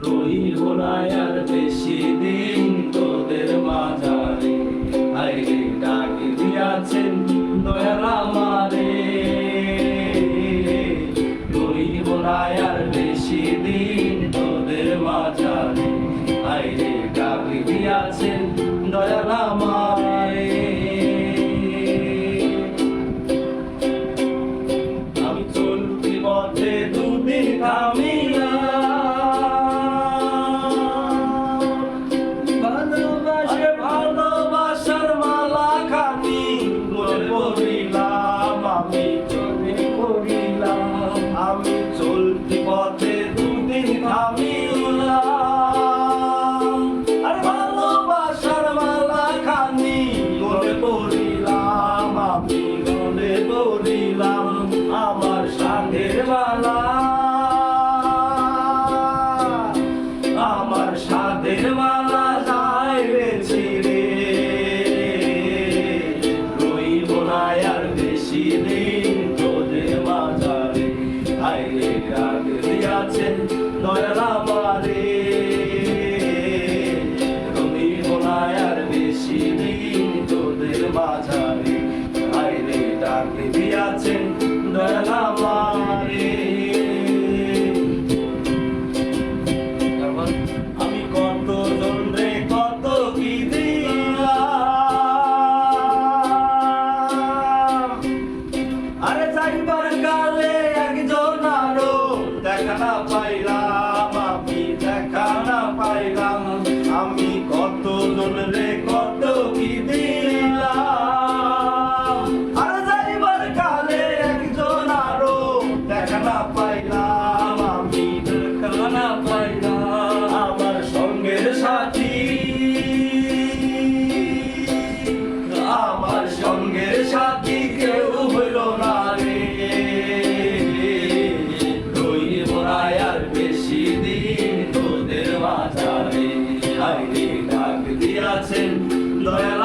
রইব না আর বেশি দিন তোদের মাঝারে, হায়রে ডাক দিয়াছেন দয়াল আমারে। রইব না আর বেশি দিন তোদের মাঝারে, হায়রে ডাক দিয়াছেন দয়াল আমারে। আমি চলতি পথে দুদিন থামি না, ভালোবাসার মালা খানি মনে পড়িলাম, আমি চলে পড়িলাম। আমি চলতি পথে দুদিন থামি না, আর ভালোবাসার মালা খানি মনে পড়িলাম, আমি মনে পড়িলাম। আমার সাথের মালা, আমার সাথের মালা যায় বেছি রে। রইব না আর বেশি দিন তোদের মাঝারে, হায়রে ডাক দিয়াছেন দয়াল আমারে। রইব না আর বেশি দিন তোদের মাঝারে, হায়রে ডাক দিয়াছেন দয়াল আমারে। আমি কত জনরে কত কি দিলাম, আরে যাইবার কালে একজন আরো দেখা না পাইলাম, আমি দেখা না পাইলাম। আমি কত জনরে কত কি দিলাম, আরে যাইবার কালে একজন আরো দেখা না পাইলাম, আমি দেখা না পাইলাম। আমার সঙ্গের সাথী, আমার সঙ্গের সাথী কেউ হইল না রে। রইব না আর বেশি দিন তোদের মাঝারে, হায়রে ডাক দিয়াছেন দয়াল